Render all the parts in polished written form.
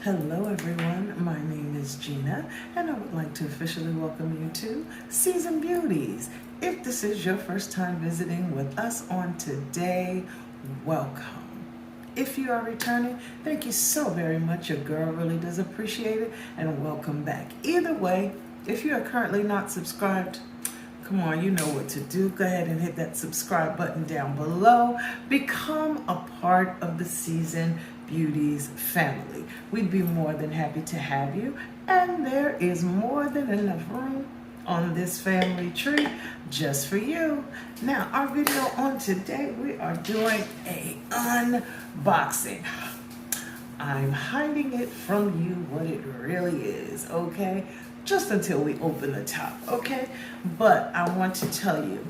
Hello everyone, my name is Gina and I would like to officially welcome you to Seasoned Beauties. If this is your first time visiting with us on today, welcome. If you are returning, thank you so very much. Your girl really does appreciate it, and welcome back. Either way, if you are currently not subscribed, come on, you know what to do. Go ahead and hit that subscribe button down below. Become a part of the Seasoned Beauties family. We'd be more than happy to have you, and there is more than enough room on this family tree just for you. Now, our video on today, we are doing a unboxing. I'm hiding it from you what it really is, okay? Just until we open the top, okay? But I want to tell you,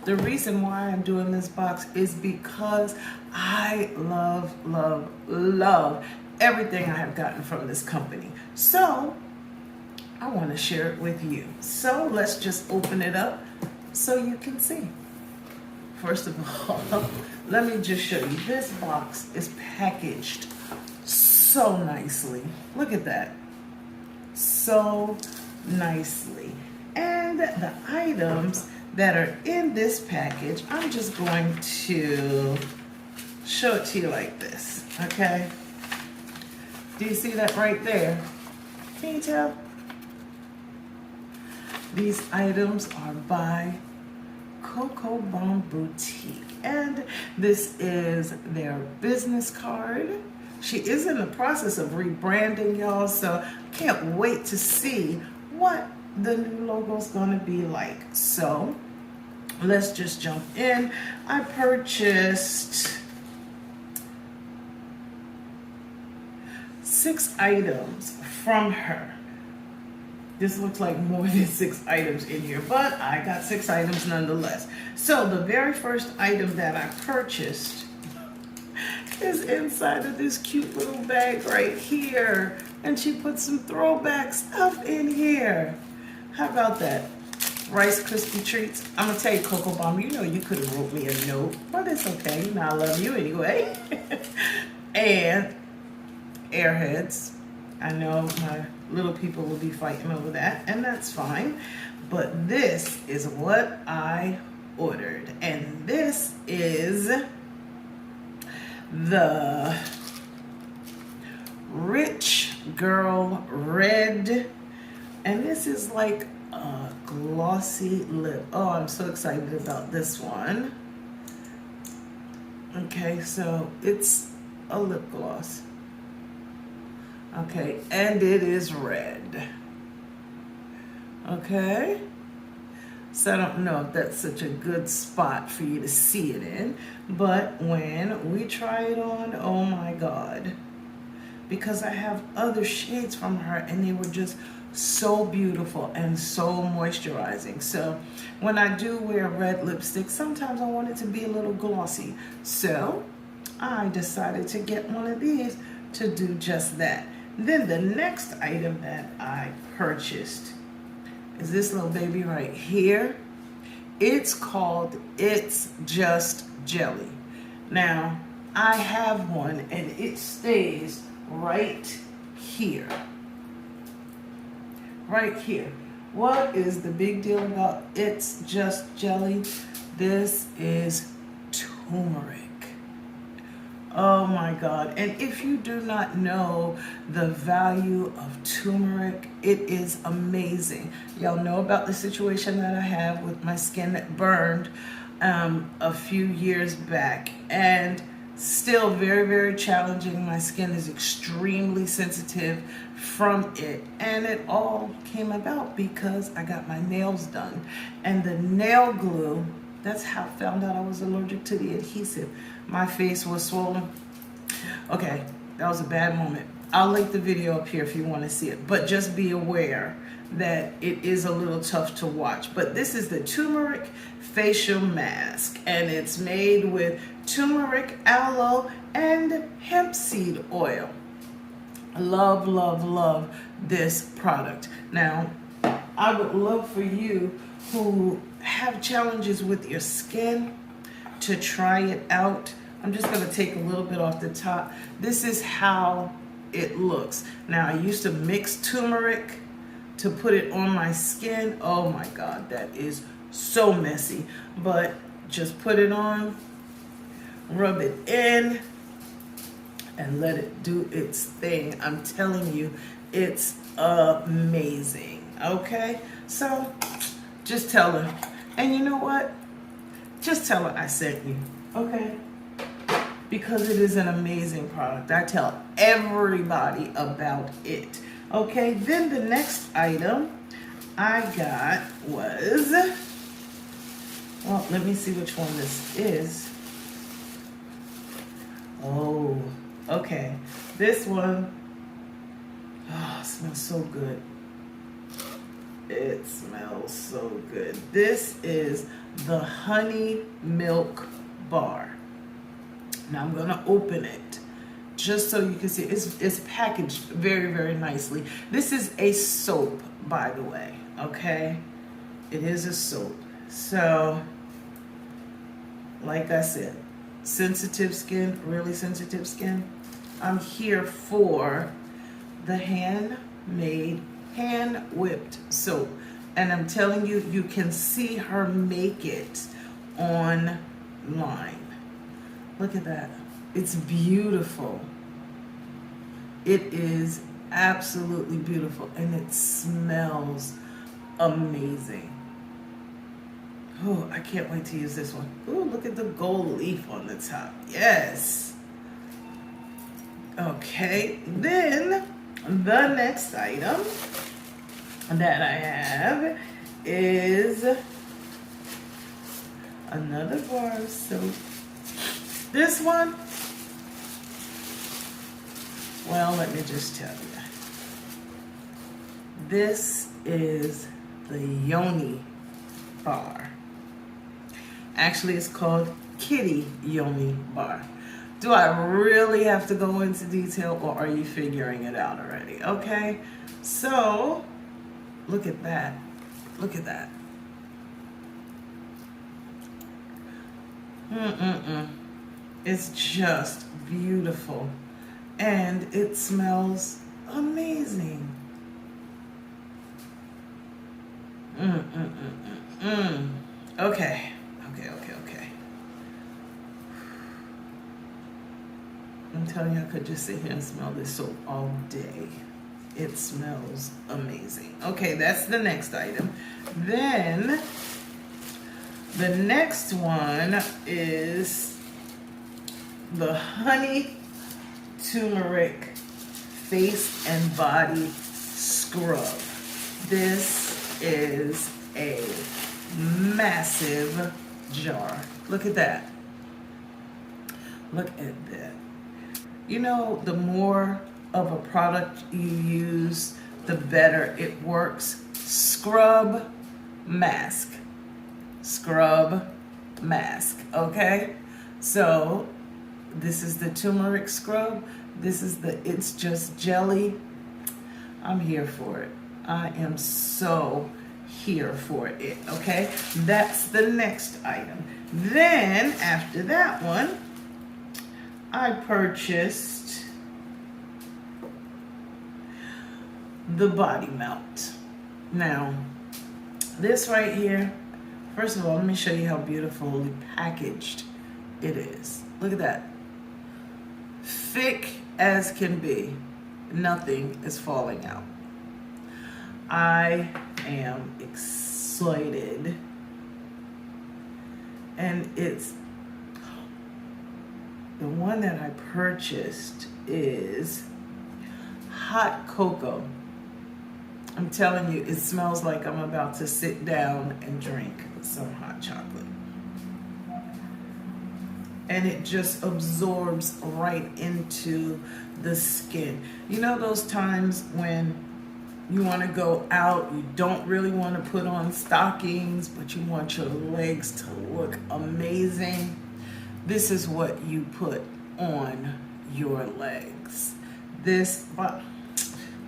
the reason why I'm doing this box is because I love, love, love everything I have gotten from this company. So I want to share it with you. So let's just open it up so you can see. First of all, let me just show you. This box is packaged so nicely. Look at that. So nicely. And the items that are in this package, I'm just going to show it to you like this, okay? Do you see that right there? Can you tell? These items are by COCO BOMB BOUTIQUE, and this is their business card. She is in the process of rebranding, y'all, so can't wait to see what the new logo is going to be like. So let's just jump in. I purchased 6 items from her. This looks like more than 6 items in here, but I got 6 items nonetheless. So the very first item that I purchased is inside of this cute little bag right here. And she put some throwback stuff in here. How about that? Rice Krispie treats. I'm gonna tell you, Coco Bomb, you know you could have wrote me a note, but it's okay. You know I love you anyway. And Airheads. I know my little people will be fighting over that, and that's fine. But this is what I ordered. And this is the Rich Girl Red, and this is like a glossy lip. Oh, I'm so excited about this one. Okay, so it's a lip gloss. Okay, and it is red. Okay, so I don't know if that's such a good spot for you to see it in, but when we try it on, oh my God. Because I have other shades from her and they were just so beautiful and so moisturizing. So when I do wear red lipstick, sometimes I want it to be a little glossy. So I decided to get one of these to do just that. Then the next item that I purchased is this little baby right here. It's called It's Just Jelly. Now, I have one and it stays right here. Right here. What is the big deal about It's Just Jelly? This is turmeric. Oh my God. And if you do not know the value of turmeric, it is amazing. Y'all know about the situation that I have with my skin that burned a few years back, and still very, very challenging. My skin is extremely sensitive from it, and it all came about because I got my nails done, and the nail glue, that's how I found out I was allergic to the adhesive. My face was swollen. Okay, that was a bad moment. I'll link the video up here if you want to see it, but just be aware that it is a little tough to watch. But this is the turmeric facial mask, and it's made with turmeric, aloe, and hemp seed oil. Love, love, love this product. Now, I would love for you who have challenges with your skin to try it out. I'm just going to take a little bit off the top. This is how it looks. Now, I used to mix turmeric to put it on my skin. Oh my God, that is so messy. But just put it on, rub it in, and let it do its thing. I'm telling you, it's amazing. Okay? So, just tell her. And you know what? Just tell her I sent you. Okay? Because it is an amazing product. I tell everybody about it. Okay, then the next item I got was, well, let me see which one this is. Oh, okay. This one, oh, it smells so good. It smells so good. This is the honey milk bar. Now I'm gonna open it just so you can see. It's packaged very, very nicely. This is a soap, by the way, okay? It is a soap. So, like I said, sensitive skin, really sensitive skin. I'm here for the handmade, hand-whipped soap. And I'm telling you, you can see her make it online. Look at that. It's beautiful. It is absolutely beautiful. And it smells amazing. Oh, I can't wait to use this one. Oh, look at the gold leaf on the top. Yes. Okay. Then the next item that I have is another bar of soap. This one, well, let me just tell you. This is the Yoni bar. Actually, it's called Kitty Yoni bar. Do I really have to go into detail, or are you figuring it out already? Okay, so look at that. Look at that. It's just beautiful. And it smells amazing. Okay. I'm telling you, I could just sit here and smell this soap all day. It smells amazing. Okay, that's the next item. Then the next one is the honey turmeric face and body scrub. This is a massive jar. Look at that. Look at that. You know, the more of a product you use, the better it works. Scrub, mask. Scrub, mask. Okay? So, this is the turmeric scrub. This is the It's Just Jelly. I'm here for it. I am so here for it, okay? That's the next item. Then, after that one, I purchased the Body Melt. Now, this right here, first of all, let me show you how beautifully packaged it is. Look at that. Thick as can be. Nothing is falling out. I am excited. And it's, the one that I purchased is hot cocoa. I'm telling you, it smells like I'm about to sit down and drink some hot chocolate. And it just absorbs right into the skin. You know those times when you want to go out, you don't really want to put on stockings, but you want your legs to look amazing? This is what you put on your legs. This, I'm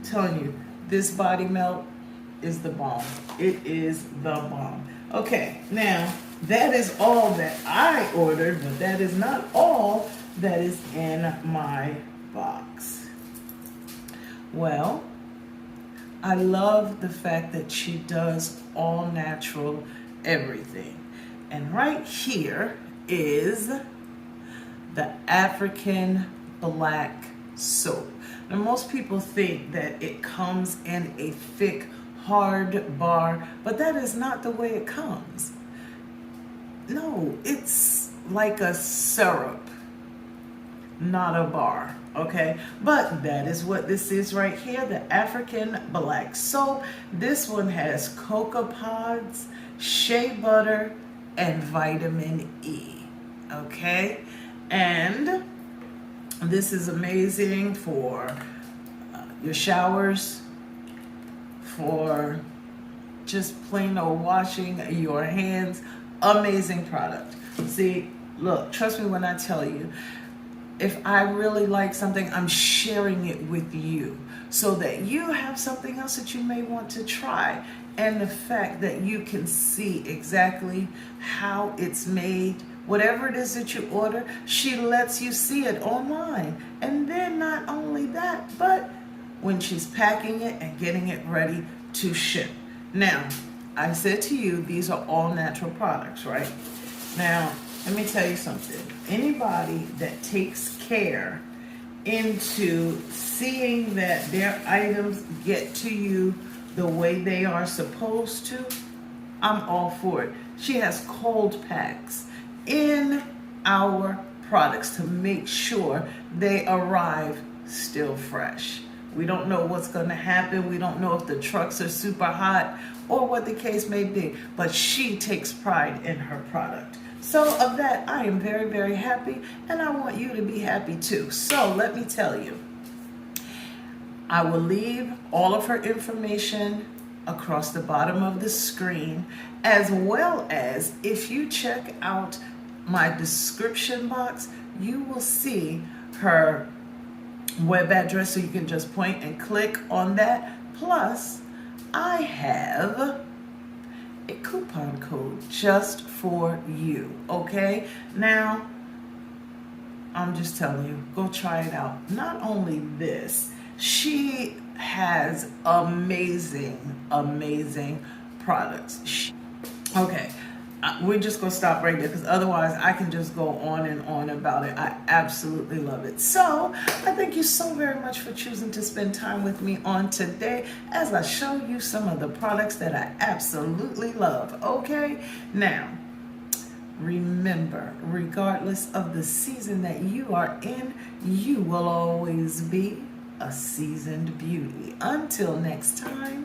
telling you, this Body Melt is the bomb. It is the bomb. Okay, now that is all that I ordered, but that is not all that is in my box. Well, I love the fact that she does all natural everything. And right here is the African black soap. Now, most people think that it comes in a thick, hard bar, but that is not the way it comes. No, it's like a syrup, not a bar, okay? But that is what this is right here, the African black soap. This one has cocoa pods, shea butter, and vitamin E, okay? And this is amazing for your showers, for just plain old washing your hands. Amazing product. See, look, trust me when I tell you, if I really like something, I'm sharing it with you so that you have something else that you may want to try. And the fact that you can see exactly how it's made, whatever it is that you order, she lets you see it online. And then not only that, but when she's packing it and getting it ready to ship. Now, I said to you, these are all natural products, right? Now, let me tell you something. Anybody that takes care into seeing that their items get to you the way they are supposed to, I'm all for it. She has cold packs in our products to make sure they arrive still fresh. We don't know what's going to happen. We don't know if the trucks are super hot or what the case may be, but she takes pride in her product. So of that, I am very, very happy, and I want you to be happy too. So let me tell you, I will leave all of her information across the bottom of the screen, as well as if you check out my description box, you will see her web address, so you can just point and click on that. Plus, I have a coupon code just for you, okay? Now, I'm just telling you, go try it out. Not only this, she has amazing, amazing products. Okay, we're just gonna stop right there because otherwise I can just go on and on about it. I absolutely love it. So I thank you so very much for choosing to spend time with me on today as I show you some of the products that I absolutely love. Okay, now remember, regardless of the season that you are in, you will always be a seasoned beauty. Until next time,